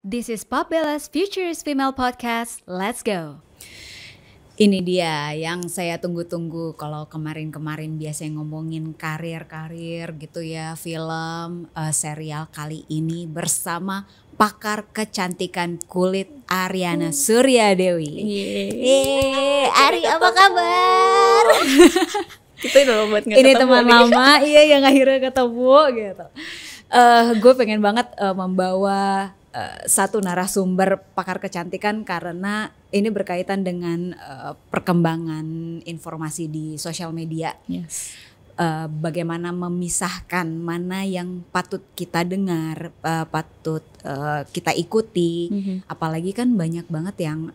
This is Pop Bella's Futures Female Podcast. Let's go. Ini dia yang saya tunggu-tunggu. Kalau kemarin-kemarin biasanya ngomongin karir-karir gitu ya, film, serial, kali ini bersama pakar kecantikan kulit Aryana Suryadewi. Ari apa kabar? Kita udah lama banget gak Ini ketemu teman nih. lama, iya yang akhirnya ketemu gitu. Gue pengen banget membawa satu narasumber pakar kecantikan karena ini berkaitan dengan perkembangan informasi di sosial media. Yes. Bagaimana memisahkan mana yang patut kita dengar, patut kita ikuti. Apalagi kan banyak banget yang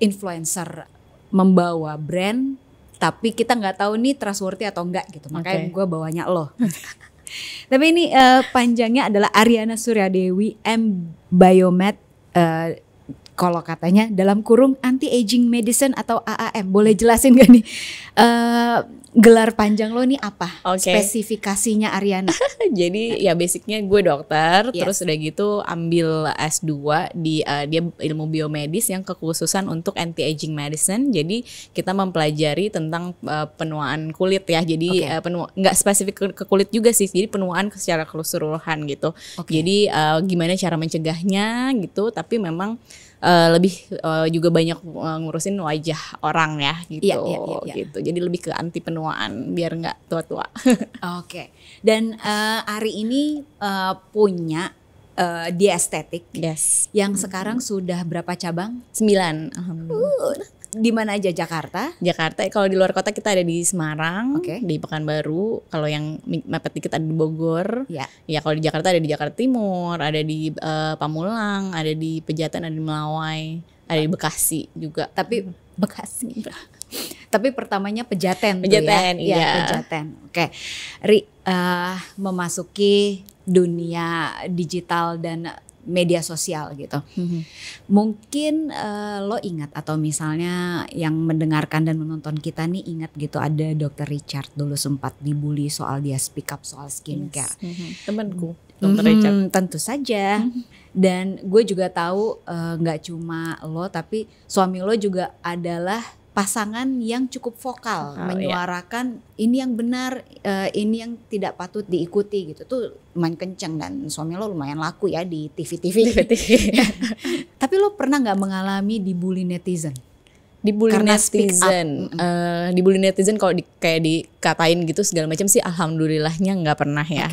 influencer membawa brand, tapi kita nggak tahu nih trustworthy atau enggak gitu. Makanya gue bawanya lo. Tapi ini panjangnya adalah Aryana Suryadewi M Biomed, kalau katanya dalam kurung anti-aging medicine atau AAM. Boleh jelasin gak nih gelar panjang lo nih apa? Spesifikasinya Aryana. Jadi ya basicnya gue dokter, Yes. terus udah gitu ambil S2 di dia ilmu biomedis yang kekhususan untuk anti-aging medicine. Jadi kita mempelajari tentang penuaan kulit ya. Jadi nggak spesifik ke kulit juga sih. Jadi penuaan secara keseluruhan gitu. Jadi gimana cara mencegahnya gitu. Tapi memang lebih juga banyak ngurusin wajah orang ya gitu. Iya. Gitu. Jadi lebih ke anti penuaan biar nggak tua-tua. Oke. Dan Ari ini punya di estetik. Yes. Yang sekarang sudah berapa cabang? 9. Alhamdulillah. Di mana aja? Jakarta? Jakarta, kalau di luar kota kita ada di Semarang, Oke. di Pekanbaru. Kalau yang mepet dikit ada di Bogor. Ya. Ya kalau di Jakarta ada di Jakarta Timur, ada di Pamulang, ada di Pejaten, ada di Melawai, ada di Bekasi juga. Tapi Bekasi. Tapi pertamanya Pejaten, Pejaten, tuh ya. iya. Pejaten. Oke. Ri, memasuki dunia digital dan media sosial gitu. Mungkin lo ingat atau misalnya yang mendengarkan dan menonton kita nih ingat gitu, ada Dr. Richard dulu sempat dibully soal dia speak up soal skincare. Temanku, Dr. Richard. Tentu saja. Dan gue juga tahu nggak cuma lo, tapi suami lo juga adalah pasangan yang cukup vokal, menyuarakan ini yang benar, ini yang tidak patut diikuti gitu. Tuh lumayan kenceng dan suami lo lumayan laku ya di TV-TV. Tapi lo pernah nggak mengalami dibully netizen? Dibully Karena speak up. netizen, dibully netizen kalau kayak dikatain gitu segala macam sih alhamdulillahnya nggak pernah ya.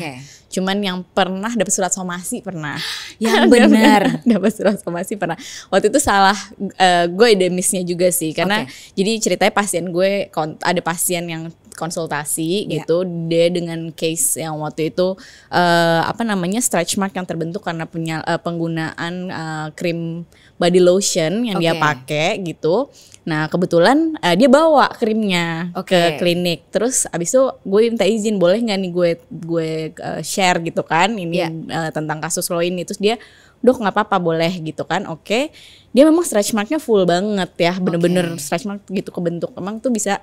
Cuman yang pernah dapat surat somasi pernah. Yang benar. Dapat surat somasi pernah. Waktu itu salah gue edemisnya juga sih karena jadi ceritanya pasien gue ada pasien yang konsultasi gitu, dia dengan case yang waktu itu stretch mark yang terbentuk karena penggunaan krim body lotion yang dia pakai gitu. Nah kebetulan dia bawa krimnya ke klinik, terus abis itu gue minta izin boleh nggak nih gue share gitu kan ini tentang kasus lo ini. Terus dia, dok nggak apa-apa boleh gitu kan. Dia memang stretch marknya full banget ya, bener-bener stretch mark gitu kebentuk. Emang tuh bisa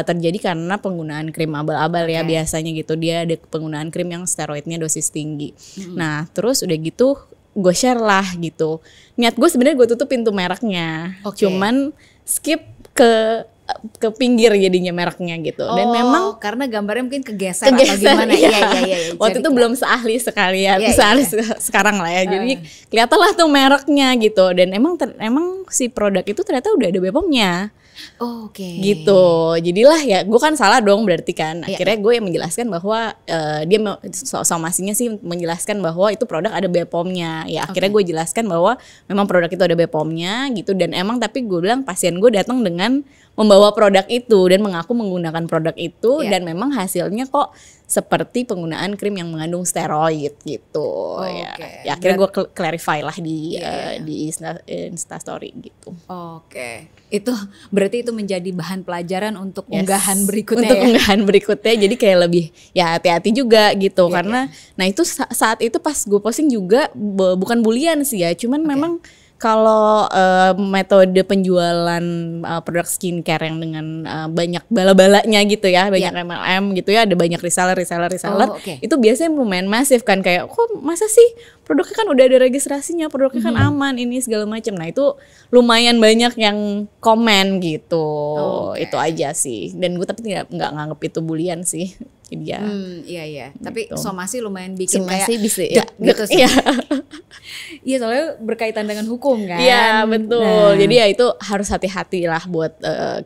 terjadi karena penggunaan krim abal-abal ya biasanya gitu. Dia ada penggunaan krim yang steroidnya dosis tinggi. Nah terus udah gitu gue share lah gitu. Niat gue sebenarnya gue tutup pintu mereknya, cuman skip ke pinggir jadinya mereknya gitu. Dan memang karena gambarnya mungkin kegeser atau gimana. Iya. Waktu itu belum seahli sekalian, sekarang lah ya. Jadi kelihatan lah tuh mereknya gitu. Dan emang si produk itu ternyata udah ada BPOM-nya. Gitu. Jadilah ya gue kan salah dong berarti kan. Akhirnya gue yang menjelaskan bahwa dia somasinya sih menjelaskan bahwa itu produk ada BPOM-nya. Ya akhirnya gue jelaskan bahwa memang produk itu ada BPOM-nya gitu. Dan emang tapi gue bilang pasien gue datang dengan membawa produk itu dan mengaku menggunakan produk itu dan memang hasilnya kok seperti penggunaan krim yang mengandung steroid gitu. Ya akhirnya gue clarify lah di Instastory gitu. Itu berarti itu menjadi bahan pelajaran untuk unggahan berikutnya. Untuk unggahan berikutnya jadi kayak lebih ya hati-hati juga gitu karena nah itu saat itu pas gue posting juga bukan bulian sih ya, cuman memang Kalau metode penjualan produk skincare yang dengan banyak bala-balanya gitu ya, banyak MLM gitu ya, ada banyak reseller, itu biasanya lumayan masif kan, kayak kok masa sih produknya kan udah ada registrasinya, produknya kan aman ini segala macam. Nah itu lumayan banyak yang komen gitu, itu aja sih. Dan gue tapi nggak nganggep itu bulian sih. Iya. Iya. Gitu. Tapi somasi lumayan bikin somasi kayak bisa ya, gitu sih. Iya. Iya, soalnya berkaitan dengan hukum kan. Iya betul. Jadi ya itu harus hati-hati lah buat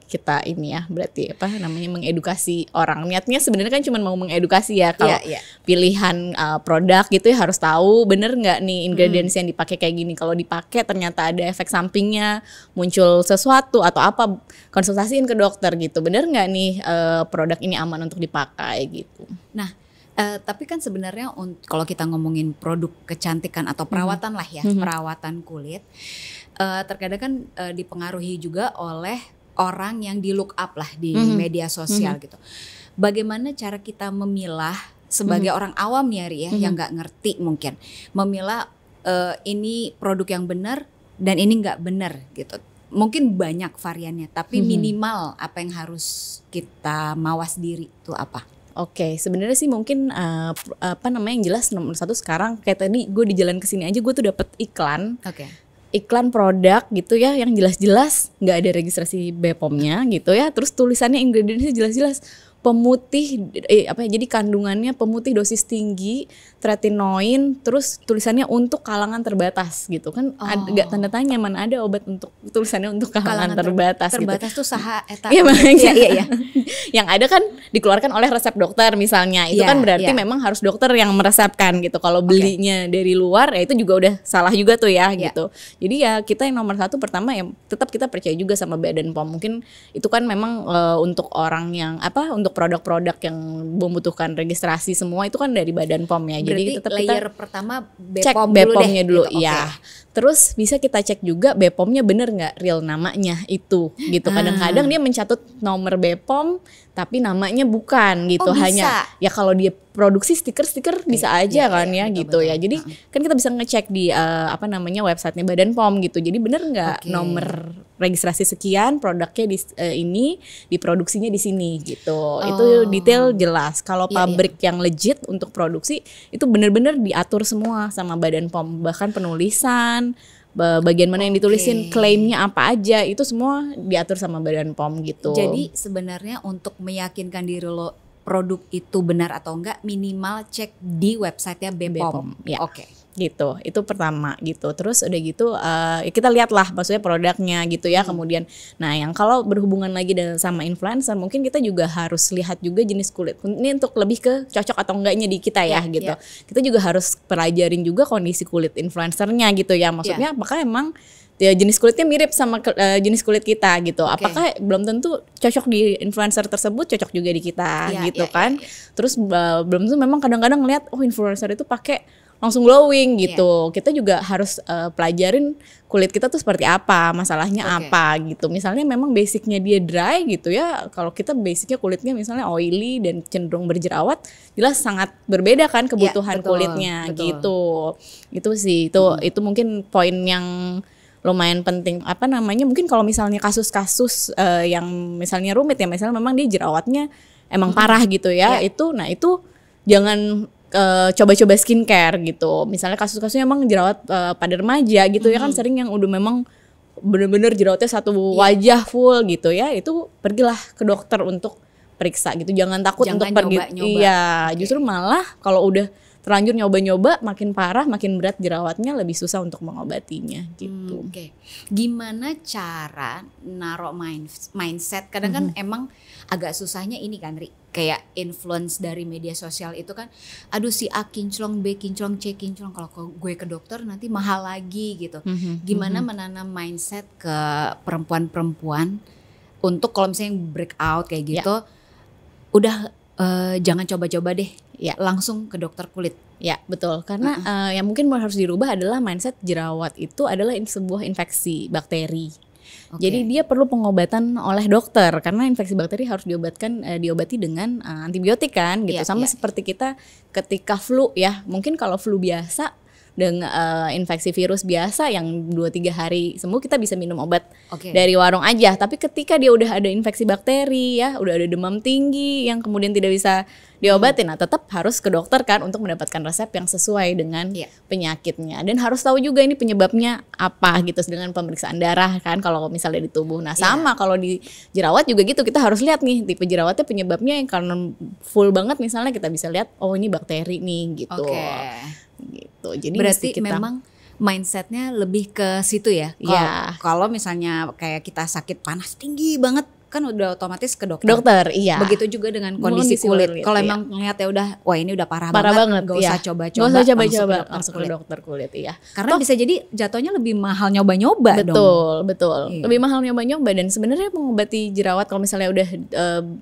kita ini ya. Berarti apa namanya, mengedukasi orang. Niatnya sebenarnya kan cuma mau mengedukasi ya. Kalau pilihan produk gitu ya harus tahu bener nggak nih ingredients yang dipakai kayak gini. Kalau dipakai ternyata ada efek sampingnya, muncul sesuatu atau apa, konsultasiin ke dokter gitu. Bener nggak nih produk ini aman untuk dipakai gitu. Nah, tapi kan sebenarnya kalau kita ngomongin produk kecantikan atau perawatan lah ya, perawatan kulit, terkadang kan dipengaruhi juga oleh orang yang di look up lah di media sosial gitu. Bagaimana cara kita memilah sebagai orang awam ya Ri ya, yang nggak ngerti mungkin, memilah ini produk yang benar dan ini nggak benar gitu. Mungkin banyak variannya, tapi minimal apa yang harus kita mawas diri itu apa? Oke, sebenarnya sih mungkin apa namanya yang jelas nomor satu sekarang kayak tadi gue di jalan kesini aja gue tuh dapet iklan, iklan produk gitu ya yang jelas-jelas nggak ada registrasi BPOM-nya gitu ya, terus tulisannya ingredientsnya jelas-jelas pemutih jadi kandungannya pemutih dosis tinggi, tretinoin, terus tulisannya untuk kalangan terbatas gitu kan. Agak tanda tanya, mana ada obat untuk tulisannya untuk kalangan terbatas gitu. Terbatas tuh saha eta. Iya makanya. Iya. Yang ada kan dikeluarkan oleh resep dokter misalnya. Itu kan berarti memang harus dokter yang meresepkan gitu. Kalau belinya dari luar ya itu juga udah salah juga tuh ya gitu. Jadi ya kita yang nomor satu pertama ya tetap kita percaya juga sama Badan POM. Mungkin itu kan memang untuk orang yang untuk produk-produk yang membutuhkan registrasi semua itu kan dari Badan POM ya. Jadi tetap layer kita pertama cek BPOM-nya dulu gitu. Iya. Terus bisa kita cek juga BPOM-nya bener nggak real namanya itu gitu. Kadang-kadang dia mencatut nomor BPOM tapi namanya bukan gitu. Hanya ya kalau dia produksi stiker bisa aja kan ya gitu ya. Jadi kan kita bisa ngecek di websitenya Badan POM gitu. Jadi bener nggak nomor registrasi sekian produknya di ini diproduksinya di sini gitu. Itu detail jelas. Kalau pabrik yang legit untuk produksi itu bener-bener diatur semua sama Badan POM, bahkan penulisan, bagian mana yang ditulisin, klaimnya apa aja, itu semua diatur sama Badan POM gitu. Jadi sebenarnya untuk meyakinkan diri lo produk itu benar atau enggak, minimal cek di websitenya BPOM. Ya. Gitu, itu pertama gitu. Terus udah gitu kita lihat lah maksudnya produknya gitu ya. Kemudian nah yang kalau berhubungan lagi sama influencer, mungkin kita juga harus lihat juga jenis kulit ini untuk lebih ke cocok atau enggaknya di kita ya gitu. Kita juga harus pelajarin juga kondisi kulit influencernya gitu ya. Maksudnya apakah emang ya jenis kulitnya mirip sama jenis kulit kita gitu. Apakah belum tentu cocok di influencer tersebut cocok juga di kita gitu kan. Terus belum tentu memang kadang-kadang ngeliat influencer itu pakai langsung glowing gitu. Kita juga harus pelajarin kulit kita tuh seperti apa, masalahnya apa gitu. Misalnya memang basicnya dia dry gitu ya. Kalau kita basicnya kulitnya misalnya oily dan cenderung berjerawat, jelas sangat berbeda kan kebutuhan kulitnya gitu. Itu sih, itu mungkin poin yang lumayan penting. Mungkin kalau misalnya kasus-kasus yang misalnya rumit ya, misalnya memang dia jerawatnya emang parah gitu ya. Itu jangan coba-coba skincare gitu. Misalnya kasus-kasusnya emang jerawat pada remaja gitu ya kan, sering yang udah memang bener-bener jerawatnya satu wajah full gitu ya, itu pergilah ke dokter untuk periksa gitu. Jangan takut untuk pergi. Iya, justru malah kalau udah terlanjur nyoba-nyoba makin parah, makin berat jerawatnya, lebih susah untuk mengobatinya gitu. Gimana cara naruh mindset? Kadang kan emang agak susahnya ini kan Ri, kayak influence dari media sosial itu kan, aduh si A kinclong, B kinclong, C kinclong, kalau gue ke dokter nanti mahal lagi gitu. Gimana menanam mindset ke perempuan-perempuan untuk kalau misalnya breakout kayak gitu, udah jangan coba-coba deh, langsung ke dokter kulit. Ya betul, karena yang mungkin harus dirubah adalah mindset jerawat itu adalah sebuah infeksi bakteri. Jadi dia perlu pengobatan oleh dokter, karena infeksi bakteri harus diobati dengan antibiotik kan gitu. Sama seperti kita ketika flu ya, mungkin kalau flu biasa dengan infeksi virus biasa yang 2-3 hari sembuh, kita bisa minum obat Oke. dari warung aja. Tapi ketika dia udah ada infeksi bakteri ya, udah ada demam tinggi yang kemudian tidak bisa diobatin, nah tetap harus ke dokter kan untuk mendapatkan resep yang sesuai dengan penyakitnya. Dan harus tahu juga ini penyebabnya apa gitu, dengan pemeriksaan darah kan kalau misalnya di tubuh. Nah sama kalau di jerawat juga gitu, kita harus lihat nih tipe jerawatnya penyebabnya yang karena full banget misalnya, kita bisa lihat oh ini bakteri nih gitu. Gitu. Jadi berarti kita, memang mindsetnya lebih ke situ ya. Kalau misalnya kayak kita sakit panas tinggi banget, kan udah otomatis ke dokter. Iya. Begitu juga dengan kondisi kulit. Kalau emang ngeliatnya udah, wah ini udah parah banget, gak usah coba-coba, gak usah coba-coba, langsung ke dokter kulit. Iya. Karena bisa jadi jatuhnya lebih mahal nyoba-nyoba dong. Betul. Lebih mahal nyoba-nyoba. Dan sebenarnya mengobati jerawat kalau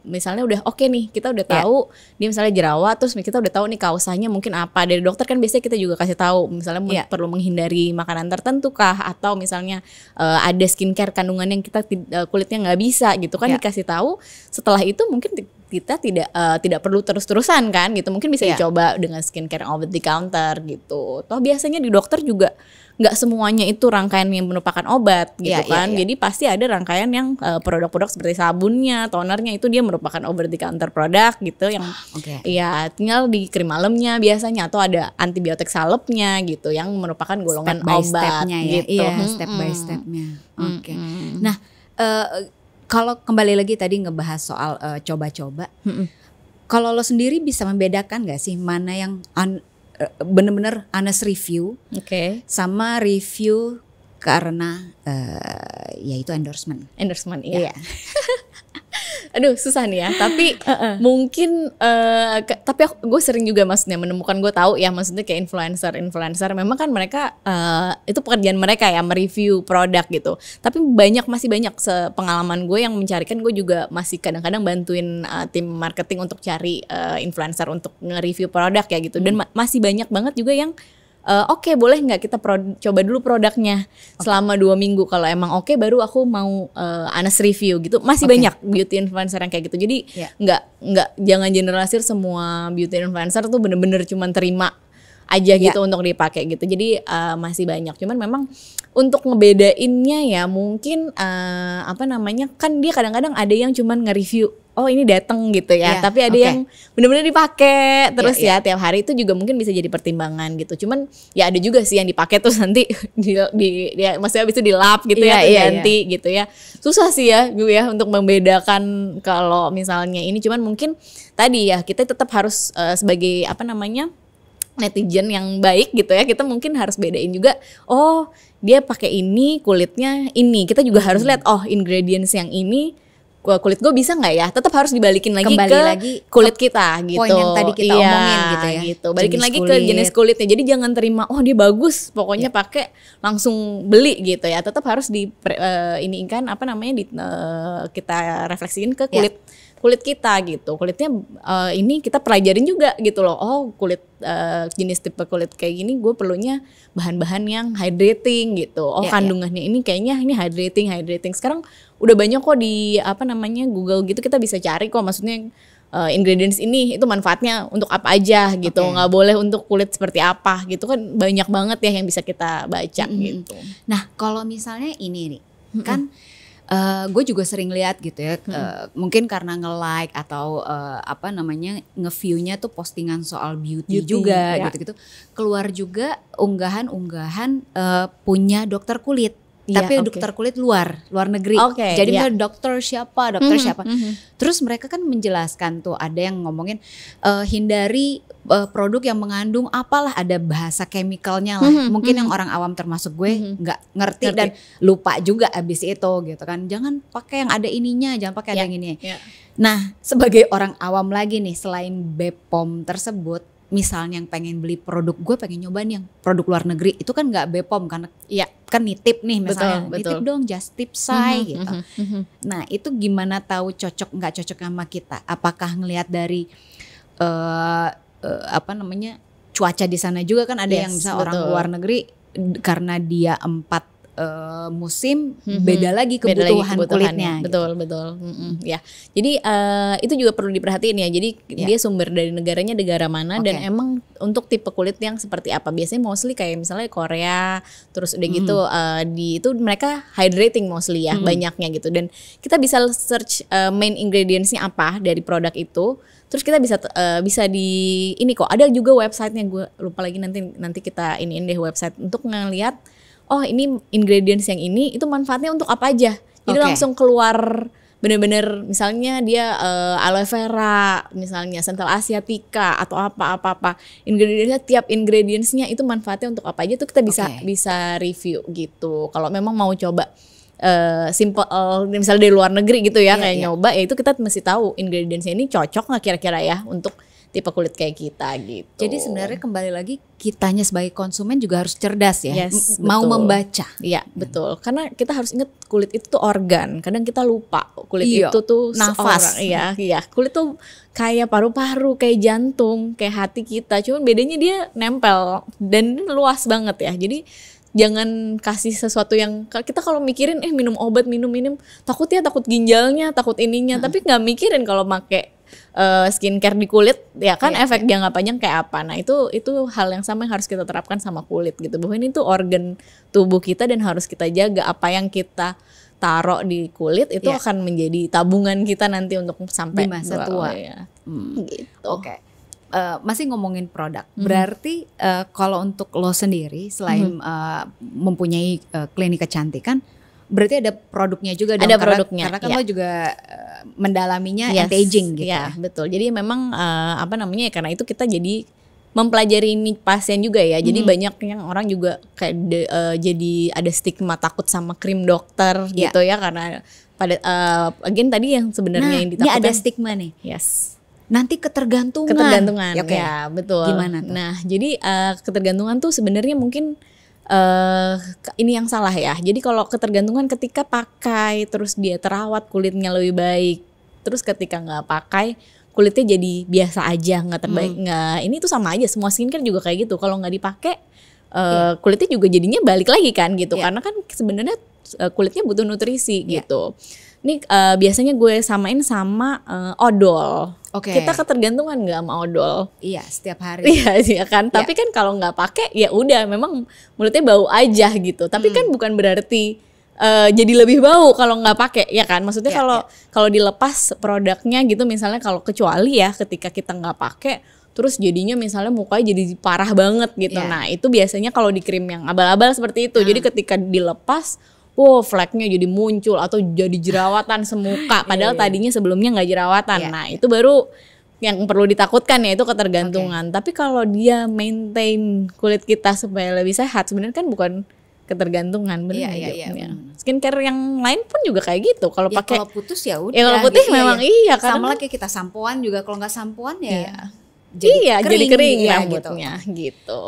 misalnya udah oke nih, kita udah tahu dia misalnya jerawat, terus kita udah tahu nih kausanya mungkin apa. Dari dokter kan biasanya kita juga kasih tahu, misalnya perlu menghindari makanan tertentu kah, atau misalnya ada skincare kandungan yang kita kulitnya nggak bisa gitu kan, dikasih tahu. Setelah itu mungkin kita tidak perlu terus-terusan kan gitu, mungkin bisa dicoba dengan skincare yang over the counter gitu. Toh biasanya di dokter juga nggak semuanya itu rangkaian yang merupakan obat gitu kan. Jadi pasti ada rangkaian yang produk-produk seperti sabunnya, tonernya, itu dia merupakan over the counter produk gitu yang ya tinggal di krim malamnya biasanya, atau ada antibiotik salepnya gitu yang merupakan golongan obat gitu. Step by stepnya. Nah, kalau kembali lagi tadi ngebahas soal coba-coba, kalau lo sendiri bisa membedakan gak sih mana yang bener-bener honest review sama review karena ya itu endorsement. Iya. Aduh susah nih ya, tapi mungkin tapi gue sering juga maksudnya menemukan, gue tahu ya maksudnya kayak influencer memang kan mereka itu pekerjaan mereka ya, mereview produk gitu. Tapi masih banyak pengalaman gue yang mencarikan, gue juga masih kadang-kadang bantuin tim marketing untuk cari influencer untuk nge-review produk ya gitu. Dan masih banyak banget juga yang oke, boleh nggak kita coba dulu produknya selama 2 minggu, kalau emang oke baru aku mau honest review gitu. Masih banyak beauty influencer yang kayak gitu. Jadi jangan generalisir semua beauty influencer tuh bener-bener cuman terima aja gitu untuk dipakai gitu. Jadi masih banyak. Cuman memang untuk ngebedainnya ya mungkin kan dia kadang-kadang ada yang cuman nge-review, oh ini dateng gitu ya, tapi ada yang benar-benar dipakai terus tiap hari, itu juga mungkin bisa jadi pertimbangan gitu. Cuman ya ada juga sih yang dipakai terus nanti maksudnya habis itu dilap gitu ganti gitu ya. Susah sih ya gue ya untuk membedakan kalau misalnya ini. Cuman mungkin tadi ya kita tetap harus sebagai netizen yang baik gitu ya, kita mungkin harus bedain juga, oh dia pakai ini kulitnya ini, kita juga harus lihat oh ingredients yang ini kulit gue bisa nggak ya, tetap harus dibalikin lagi ke kulit kita gitu. Poin yang tadi kita omongin gitu ya. Gitu. Balikin jenis lagi kulit. Ke jenis kulitnya. Jadi jangan terima oh dia bagus, pokoknya pakai langsung beli gitu ya. Tetap harus kita refleksiin ke kulit kita gitu. Kulitnya ini kita pelajarin juga gitu loh. Oh kulit jenis tipe kulit kayak gini gue perlunya bahan-bahan yang hydrating gitu. Oh kandungannya ini kayaknya ini hydrating. Sekarang udah banyak kok di Google gitu, kita bisa cari kok maksudnya ingredients ini itu manfaatnya untuk apa aja gitu. Nggak boleh untuk kulit seperti apa gitu kan, banyak banget ya yang bisa kita baca gitu. Nah kalau misalnya ini nih kan gue juga sering lihat gitu ya, mungkin karena nge-like atau nge-view-nya tuh postingan soal beauty juga gitu-gitu, keluar juga unggahan-unggahan punya dokter kulit. Tapi dokter kulit luar negeri. Jadi dokter siapa. Terus mereka kan menjelaskan tuh, ada yang ngomongin hindari produk yang mengandung apalah, ada bahasa chemicalnya lah. Mungkin yang orang awam termasuk gue nggak ngerti dan lupa juga abis itu gitu kan. Jangan pakai yang ada ininya, jangan pakai ada yang ini. Nah, sebagai orang awam lagi nih, selain BPOM tersebut, misalnya yang pengen beli produk, gue pengen nyobain yang produk luar negeri, itu kan nggak BPOM karena kan nitip nih misalnya, nitip dong just tip say gitu. Nah itu gimana tahu cocok nggak cocok sama kita? Apakah ngelihat dari cuaca di sana juga kan ada yang bisa orang luar negeri karena dia 4 musim beda lagi kebutuhan kulitnya. Betul. Ya. Jadi itu juga perlu diperhatiin ya. Jadi dia sumber dari negaranya negara mana dan emang untuk tipe kulit yang seperti apa. Biasanya mostly kayak misalnya Korea, terus udah gitu itu mereka hydrating mostly ya banyaknya gitu. Dan kita bisa search main ingredientsnya apa dari produk itu. Terus kita bisa di ini kok ada juga websitenya, gue lupa lagi, nanti kita iniin deh website untuk ngelihat oh ini ingredients yang ini itu manfaatnya untuk apa aja. Jadi langsung keluar bener-bener misalnya dia aloe vera, misalnya Central Asiatica atau apa tiap ingredientsnya itu manfaatnya untuk apa aja tuh kita bisa review gitu. Kalau memang mau coba simple misalnya dari luar negeri gitu ya nyoba ya itu kita mesti tahu ingredientsnya ini cocok nggak kira-kira ya untuk tipe kulit kayak kita gitu. Jadi sebenarnya kembali lagi kitanya sebagai konsumen juga harus cerdas ya, mau membaca. Iya betul, karena kita harus ingat kulit itu tuh organ. Kadang kita lupa kulit itu tuh nafas. Iya kulit tuh kayak paru-paru, kayak jantung, kayak hati kita. Cuman bedanya dia nempel dan luas banget ya. Jadi jangan kasih sesuatu yang kita kalau mikirin minum obat minum takut ginjalnya, takut ininya, tapi nggak mikirin kalau make skincare di kulit ya kan efek jangka panjang kayak apa. Nah itu hal yang sama yang harus kita terapkan sama kulit gitu, bahwa ini tuh organ tubuh kita dan harus kita jaga. Apa yang kita taruh di kulit itu akan menjadi tabungan kita nanti untuk sampai di masa tua gitu. Masih ngomongin produk, berarti kalau untuk lo sendiri selain mempunyai klinik kecantikan, berarti ada produknya juga dong. Ada produknya. Karena kan lo juga mendalaminya anti-aging gitu. Iya, betul. Jadi memang karena itu kita jadi mempelajari ini pasien juga ya. Jadi banyak yang orang juga kayak jadi ada stigma takut sama krim dokter gitu ya, karena pada again tadi yang sebenarnya yang ditakutkan. Ini ada stigma nih. Yes. Nanti ketergantungan. Ya betul. Gimana tuh? Nah jadi ketergantungan tuh sebenarnya mungkin ini yang salah ya. Jadi kalau ketergantungan ketika pakai terus dia terawat kulitnya lebih baik, terus ketika nggak pakai kulitnya jadi biasa aja, nggak terbaik, nggak, ini tuh sama aja. Semua skincare juga kayak gitu. Kalau nggak dipakai kulitnya juga jadinya balik lagi kan gitu. Karena kan sebenarnya kulitnya butuh nutrisi gitu. Ini biasanya gue samain sama odol. Kita ketergantungan nggak sama odol? Iya, setiap hari. Iya kan. Tapi kan kalau nggak pakai ya udah, memang mulutnya bau aja gitu. Tapi kan bukan berarti jadi lebih bau kalau nggak pakai, ya kan? Maksudnya kalau dilepas produknya gitu, misalnya kalau kecuali ya ketika kita nggak pakai, terus jadinya misalnya mukanya jadi parah banget gitu. Nah itu biasanya kalau di krim yang abal-abal seperti itu. Jadi ketika dilepas, fleknya jadi muncul atau jadi jerawatan semuka, padahal tadinya sebelumnya nggak jerawatan. Nah itu baru yang perlu ditakutkan ya, itu ketergantungan. Tapi kalau dia maintain kulit kita supaya lebih sehat, sebenarnya kan bukan ketergantungan, benar ya. Skincare yang lain pun juga kayak gitu. Kalau pakai, kalau putus ya udah. Ya kalau putih gitu, memang sama lah kayak kita sampoan juga, kalau nggak sampoan ya. Jadi kering rambutnya gitu.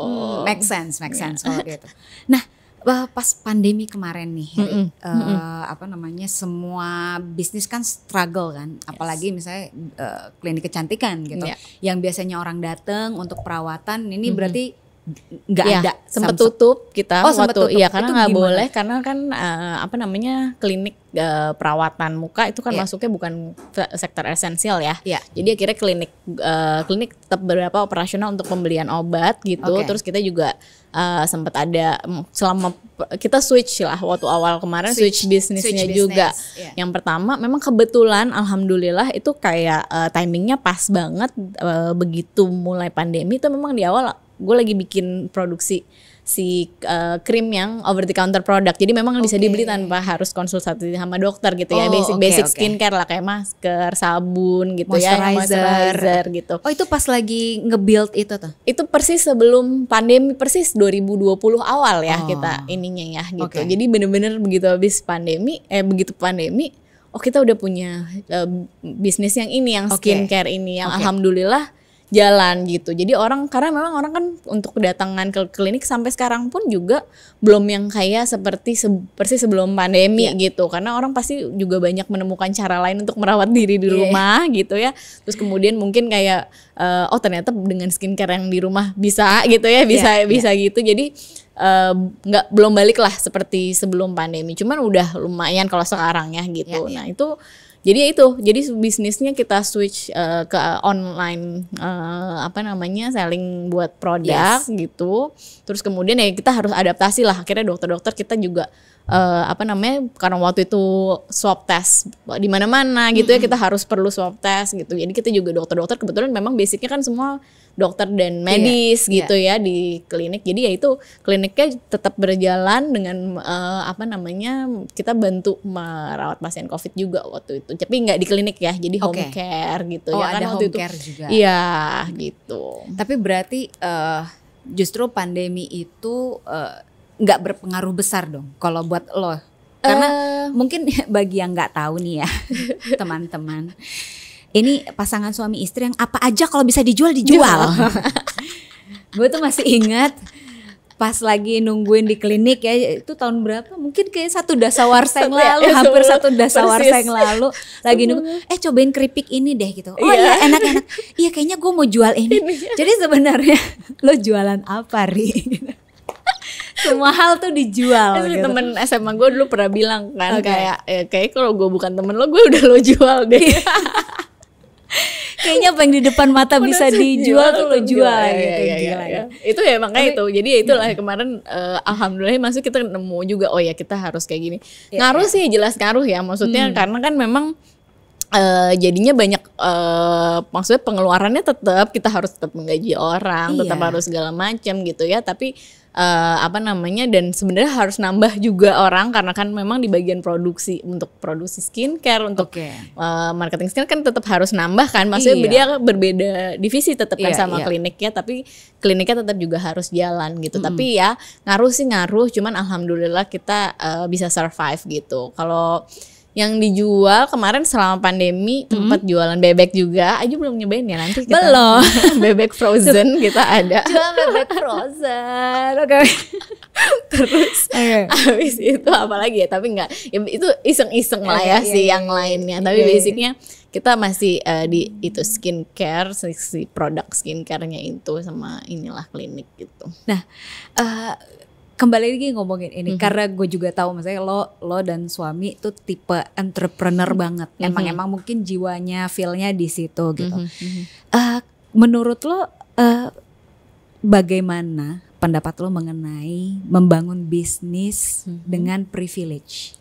Make sense kalau gitu. Nah, pas pandemi kemarin nih, semua bisnis kan struggle kan, apalagi misalnya klinik kecantikan gitu, yang biasanya orang datang untuk perawatan, ini berarti nggak ada, sempat tutup kita waktu karena nggak boleh, karena kan klinik perawatan muka itu kan masuknya bukan sektor esensial ya. Jadi akhirnya klinik tetap beberapa operasional untuk pembelian obat gitu. Terus kita juga sempat ada selama kita switch lah waktu awal kemarin, switch bisnisnya juga. Yang pertama memang kebetulan alhamdulillah itu kayak timingnya pas banget, begitu mulai pandemi itu memang di awal gue lagi bikin produksi si krim yang over the counter product. Jadi memang bisa dibeli tanpa harus konsultasi sama dokter gitu ya. Basic skincare lah, kayak masker, sabun gitu, moisturizer gitu. Itu pas lagi nge-build itu tuh? Itu persis sebelum pandemi, persis 2020 awal ya kita ininya ya gitu. Jadi bener-bener begitu habis pandemi, kita udah punya bisnis yang ini, yang skincare ini, yang alhamdulillah jalan gitu. Jadi karena memang orang kan untuk kedatangan ke klinik sampai sekarang pun juga belum yang kayak seperti persis sebelum pandemi gitu. Karena orang pasti juga banyak menemukan cara lain untuk merawat diri di rumah gitu ya. Terus kemudian mungkin kayak ternyata dengan skincare yang di rumah bisa gitu ya, bisa gitu. Jadi nggak belum balik lah seperti sebelum pandemi. Cuman udah lumayan kalau sekarang ya gitu. Nah itu jadi bisnisnya kita switch ke online selling buat produk gitu. Terus kemudian ya kita harus adaptasi lah. Akhirnya dokter-dokter kita juga karena waktu itu swab test di mana-mana gitu ya, kita harus perlu swab test gitu. Jadi kita juga dokter-dokter kebetulan memang basicnya kan semua dokter dan medis gitu ya di klinik. Jadi ya itu kliniknya tetap berjalan dengan kita bantu merawat pasien COVID juga waktu itu. Tapi nggak di klinik ya, jadi home care gitu ya. Ada home care juga. Iya gitu. Tapi berarti justru pandemi itu nggak berpengaruh besar dong kalau buat lo, karena mungkin bagi yang nggak tahu nih ya teman-teman, ini pasangan suami istri yang apa aja kalau bisa dijual. Gue tuh masih ingat pas lagi nungguin di klinik ya, itu tahun berapa, mungkin kayak 1 dasawarsa yang lalu, hampir 1 dasawarsa yang lalu, lagi nunggu, cobain keripik ini deh gitu. Oh iya enak-enak, iya kayaknya gue mau jual ini. Jadi sebenarnya lo jualan apa, Ri? Semua hal tuh dijual gitu. Temen SMA gue dulu pernah bilang kan, kayak kalau gue bukan temen lo, gue udah lo jual deh. Kayaknya apa yang di depan mata bisa dijual tuh lo jual gitu. Iya. Itu ya makanya itu. Jadi ya itulah kemarin alhamdulillah masuk kita nemu juga, oh ya kita harus kayak gini. Ngaruh sih, jelas ngaruh ya. Maksudnya karena kan memang jadinya banyak maksudnya pengeluarannya tetap kita harus tetap menggaji orang, tetap harus segala macam gitu ya. Tapi dan sebenarnya harus nambah juga orang karena kan memang di bagian produksi, untuk produksi skincare, untuk marketing skincare kan tetap harus nambah kan. Maksudnya dia berbeda divisi tetap kan sama kliniknya, tapi kliniknya tetap juga harus jalan gitu. Tapi ya ngaruh, cuman alhamdulillah kita bisa survive gitu. Kalau yang dijual kemarin selama pandemi tempat jualan bebek juga, aja belum nyobain ya, nanti kita belum. Bebek frozen kita ada. Jual bebek frozen. Terus habis itu apa lagi ya, tapi enggak ya, itu iseng-iseng lah ya yang lainnya. Tapi basicnya kita masih di itu skincare, si produk skincare-nya itu sama inilah klinik gitu. Nah, kembali lagi ngomongin ini karena gue juga tahu misalnya lo dan suami tuh tipe entrepreneur banget. Emang mungkin jiwanya, feel-nya di situ gitu. Menurut lo bagaimana pendapat lo mengenai membangun bisnis dengan privilege?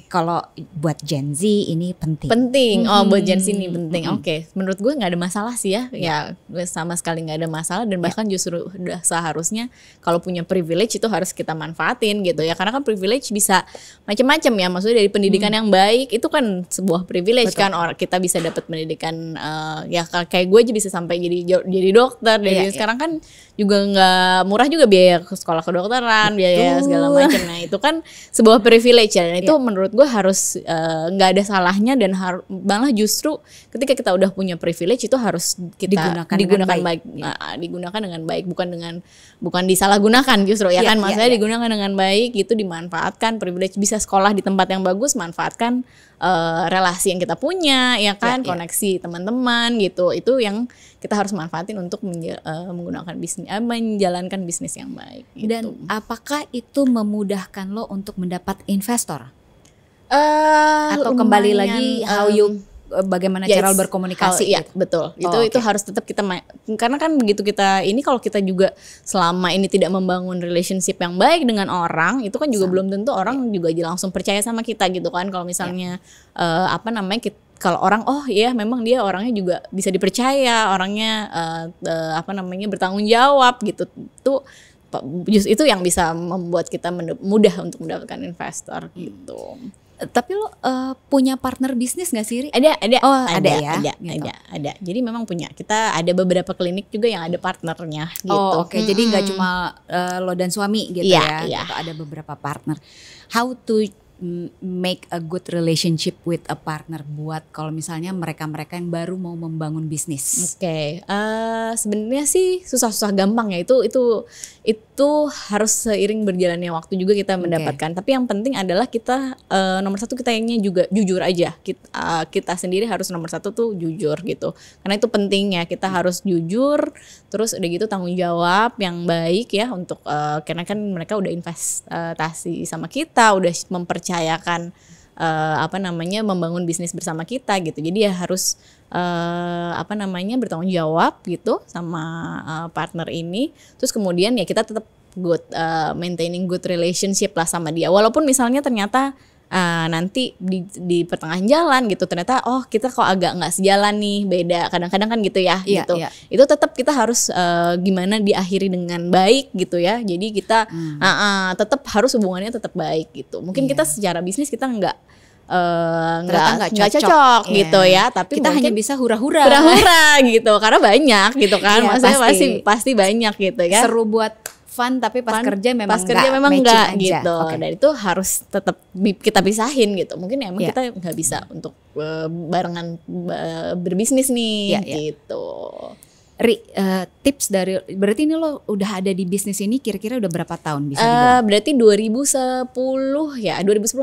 Kalau buat Gen Z ini penting. Buat Gen Z ini penting. Menurut gue nggak ada masalah sih ya. Ya sama sekali nggak ada masalah, dan bahkan justru udah seharusnya kalau punya privilege itu harus kita manfaatin gitu ya. Karena kan privilege bisa macam-macam ya. Maksudnya dari pendidikan yang baik itu kan sebuah privilege. Betul. Kan kita bisa dapat pendidikan ya kayak gue aja bisa sampai jadi dokter. Dan sekarang kan juga nggak murah juga biaya sekolah kedokteran, biaya segala macam. Nah itu kan sebuah privilege ya. Dan itu menurut gue harus nggak ada salahnya, dan malah justru ketika kita udah punya privilege itu harus kita digunakan baik. Digunakan dengan baik, bukan disalahgunakan justru ya kan. Maksudnya digunakan dengan baik, itu dimanfaatkan privilege. Bisa sekolah di tempat yang bagus, manfaatkan relasi yang kita punya ya kan, koneksi teman-teman gitu. Itu yang kita harus manfaatin untuk menggunakan bisnis, menjalankan bisnis yang baik gitu. Dan apakah itu memudahkan lo untuk mendapat investor? Atau kembali lagi bagaimana cara berkomunikasi? Gitu. Betul. Itu harus tetap kita, karena kan begitu kita ini, kalau kita juga selama ini tidak membangun relationship yang baik dengan orang, itu kan juga belum tentu orang juga langsung percaya sama kita gitu kan. Kalau misalnya kalau orang memang dia orangnya juga bisa dipercaya, orangnya bertanggung jawab gitu. Just itu yang bisa membuat kita mudah untuk mendapatkan investor gitu. Tapi lo punya partner bisnis nggak sih, Ri? Ada Gitu. Ada. Jadi memang punya. Kita ada beberapa klinik juga yang ada partnernya gitu. Jadi nggak cuma lo dan suami gitu ya. Gitu. Ada beberapa partner. How to make a good relationship with a partner buat kalau misalnya mereka-mereka yang baru mau membangun bisnis? Oke, sebenarnya sih susah-susah gampang ya, itu harus seiring berjalannya waktu juga kita mendapatkan. Tapi yang penting adalah kita nomor satu kita juga jujur aja. Kita sendiri harus nomor satu tuh jujur gitu. Karena itu penting ya, kita harus jujur. Terus udah gitu tanggung jawab yang baik ya untuk karena kan mereka udah investasi sama kita, udah mempercayakan membangun bisnis bersama kita gitu. Jadi ya harus bertanggung jawab gitu sama partner ini. Terus kemudian ya kita tetap maintaining good relationship lah sama dia. Walaupun misalnya ternyata nanti di pertengahan jalan gitu ternyata kita kok agak nggak sejalan nih, beda. Kadang-kadang kan gitu ya gitu. Iya. Itu tetap kita harus gimana diakhiri dengan baik gitu ya. Jadi kita tetap harus hubungannya tetap baik gitu. Mungkin kita secara bisnis kita nggak cocok gitu ya, tapi kita hanya bisa hura-hura gitu karena banyak gitu kan. Maksudnya pasti banyak gitu ya. Seru buat fun tapi pas kerja memang enggak gitu. Dan itu harus tetap kita pisahin gitu. Mungkin emang kita nggak bisa untuk barengan berbisnis nih gitu. Ri, tips dari berarti ini lo udah ada di bisnis ini kira-kira udah berapa tahun bisa dibilang? Berarti 2010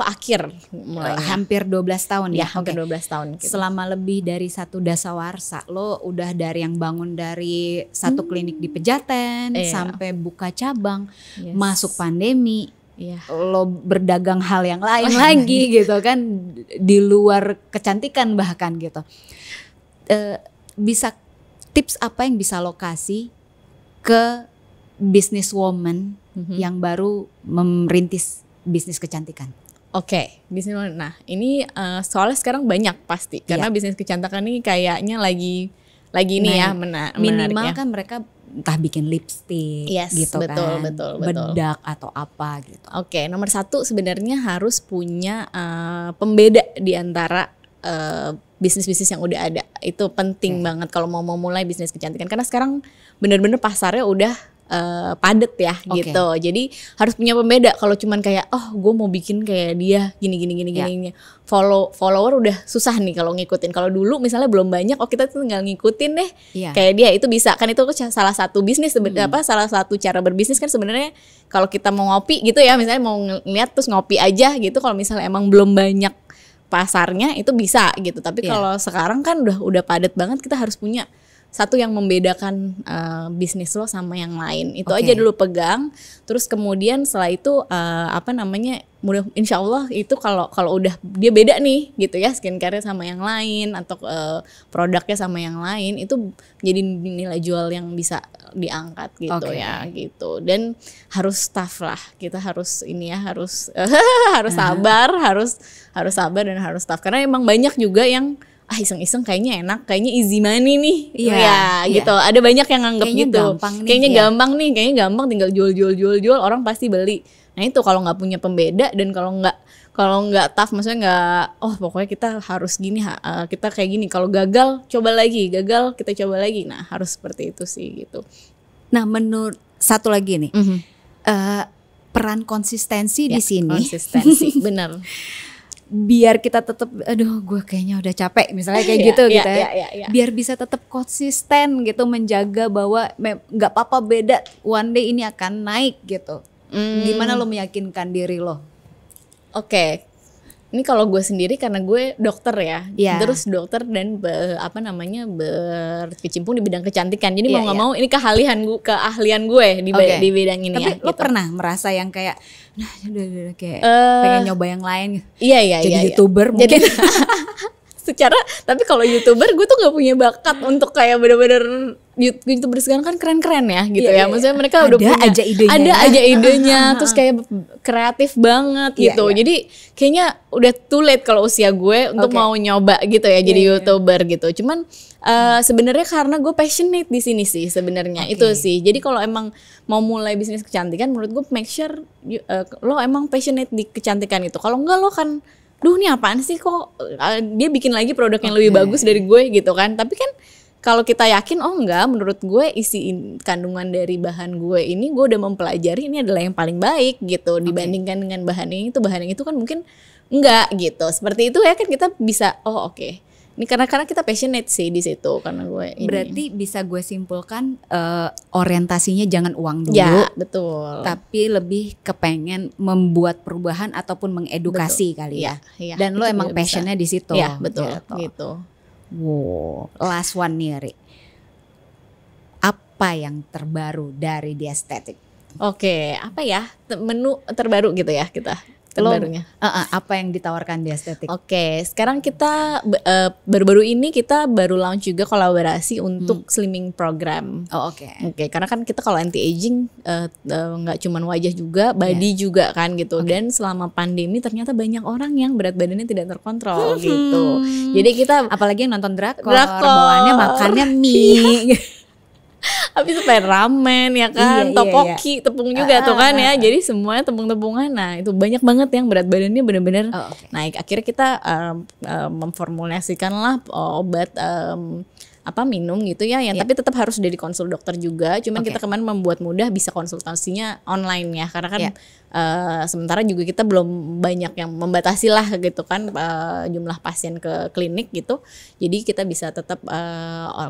akhir mulai. Hampir 12 tahun ya. Hampir 12 tahun gitu. Selama lebih dari satu dasawarsa lo udah dari yang bangun dari satu klinik di Pejaten sampai buka cabang, masuk pandemi. Lo berdagang hal yang lain lagi gitu kan, di luar kecantikan bahkan gitu. Bisa tips apa yang bisa lo kasih ke businesswoman yang baru merintis bisnis kecantikan? Oke, bisnis. Nah, ini soalnya sekarang banyak pasti karena bisnis kecantikan ini kayaknya lagi ini ya minimal kan mereka entah bikin lipstick gitu betul, kan, bedak atau apa gitu. Oke, nomor satu sebenarnya harus punya pembeda di antara bisnis-bisnis yang udah ada. Itu penting banget kalau mau mulai bisnis kecantikan karena sekarang bener-bener pasarnya udah padet ya gitu. Jadi harus punya pembeda. Kalau cuman kayak gue mau bikin kayak dia gini. Follower udah susah nih kalau ngikutin. Kalau dulu misalnya belum banyak, kita tuh tinggal ngikutin deh kayak dia, itu bisa kan. Itu salah satu bisnis salah satu cara berbisnis kan sebenarnya. Kalau kita mau ngopi gitu ya, misalnya mau ngeliat terus ngopi aja gitu, kalau misalnya emang belum banyak pasarnya itu bisa gitu. Tapi kalau sekarang kan udah padat banget, kita harus punya satu yang membedakan bisnis lo sama yang lain. Itu aja dulu pegang. Terus kemudian setelah itu mudah insya Allah itu kalau udah dia beda nih gitu ya, skincare sama yang lain atau produknya sama yang lain, itu jadi nilai jual yang bisa diangkat gitu ya gitu. Dan harus tough lah, kita harus harus sabar, harus sabar dan harus tough karena emang banyak juga yang iseng-iseng kayaknya enak, kayaknya easy money nih, gitu. Ada banyak yang nganggep kayaknya gitu, gampang nih, kayaknya gampang tinggal jual, orang pasti beli. Nah itu kalau nggak punya pembeda dan kalau nggak tough, maksudnya nggak, pokoknya kita harus gini, kita kayak gini. Kalau gagal coba lagi, kita coba lagi. Nah harus seperti itu sih gitu. Nah menurut satu lagi nih, peran konsistensi di sini. Konsistensi, benar. Biar kita tetap, gue kayaknya udah capek misalnya kayak gitu gitu ya. Biar bisa tetap konsisten gitu, menjaga bahwa nggak apa-apa beda, one day ini akan naik gitu. Gimana lo meyakinkan diri lo? Oke. Ini kalau gue sendiri karena gue dokter ya, terus dokter dan berkecimpung di bidang kecantikan. Jadi mau nggak mau ini keahlian gue di bidang ini. Tapi lo pernah merasa yang kayak, udah kayak pengen nyoba yang lain? Jadi YouTuber mungkin. Tapi kalau YouTuber gue tuh nggak punya bakat untuk kayak bener-bener YouTuber sekarang kan keren-keren ya gitu ya. Maksudnya mereka udah punya ada aja idenya, terus kayak kreatif banget gitu. Jadi kayaknya udah too late kalau usia gue untuk mau nyoba gitu ya jadi YouTuber gitu. Cuman sebenarnya karena gue passionate di sini sih sebenarnya itu sih. Jadi kalau emang mau mulai bisnis kecantikan, menurut gue make sure lo emang passionate di kecantikan itu. Kalau enggak lo kan ini apaan sih kok dia bikin lagi produk yang lebih bagus dari gue gitu kan. Tapi kan kalau kita yakin oh enggak, menurut gue isi kandungan dari bahan gue ini gue udah mempelajari ini adalah yang paling baik gitu dibandingkan dengan bahan yang itu kan mungkin enggak gitu. Seperti itu ya kan kita bisa oke. Ini karena kita passionate sih di situ karena gue ini. Berarti bisa gue simpulkan orientasinya jangan uang dulu. Ya, betul. Tapi lebih kepengen membuat perubahan ataupun mengedukasi kali ya. Iya, dan lo emang passionnya di situ. Iya, betul gitu. Wow, last one nih Ri. Apa yang terbaru dari The Aesthetic? Oke, apa ya menu terbaru gitu ya kita terbarunya? Apa yang ditawarkan The Aesthetic? Oke, sekarang kita baru-baru ini kita baru launch juga kolaborasi untuk slimming program. Oke, karena kan kita kalau anti aging nggak cuman wajah juga, body juga kan gitu. Dan selama pandemi ternyata banyak orang yang berat badannya tidak terkontrol gitu. Jadi kita apalagi yang nonton drakor. bawaannya makannya mie. Habis pengen ramen ya kan, topoki, tepung juga tuh kan ya. Jadi semuanya tepung-tepungan. Nah itu banyak banget yang berat badannya benar-benar naik. Akhirnya kita memformulasikanlah obat minum gitu ya, yang tapi tetap harus dari konsul dokter juga. Cuman kita kemarin membuat mudah bisa konsultasinya online ya, karena kan sementara juga kita belum banyak yang membatasi lah gitu kan jumlah pasien ke klinik gitu. Jadi kita bisa tetap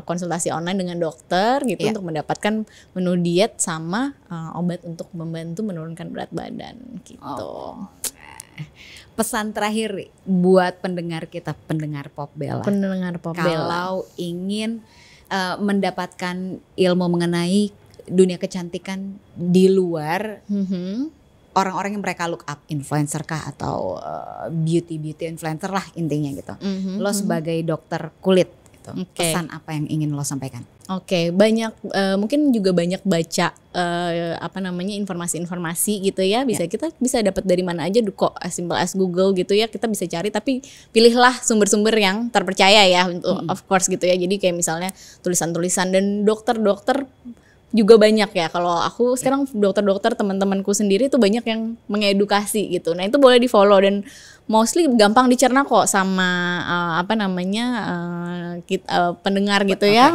konsultasi online dengan dokter gitu untuk mendapatkan menu diet sama obat untuk membantu menurunkan berat badan gitu. Pesan terakhir buat pendengar kita, pendengar Pop Bella. Kalau ingin mendapatkan ilmu mengenai dunia kecantikan di luar orang-orang yang mereka look up, influencer kah atau beauty influencer lah intinya gitu. Lo sebagai dokter kulit gitu, pesan apa yang ingin lo sampaikan? Banyak mungkin juga banyak baca informasi-informasi gitu ya. Kita bisa dapat dari mana aja kok, as simple as Google gitu ya. Kita bisa cari, tapi pilihlah sumber-sumber yang terpercaya ya, of course gitu ya. Jadi kayak misalnya tulisan-tulisan dan dokter-dokter juga banyak ya. Kalau aku sekarang dokter-dokter teman-temanku sendiri tuh banyak yang mengedukasi gitu. Nah itu boleh di follow dan mostly gampang dicerna kok sama pendengar gitu ya.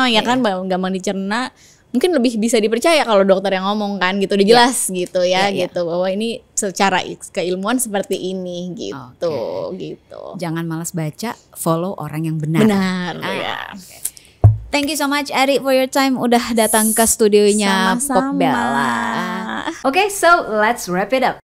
Ya kan gampang dicerna. Mungkin lebih bisa dipercaya kalau dokter yang ngomong kan gitu, udah jelas gitu ya gitu bahwa ini secara keilmuan seperti ini gitu gitu. Jangan malas baca, follow orang yang benar. Ya. Thank you so much Ari for your time udah datang ke studionya Pop Bella. Okay, so let's wrap it up.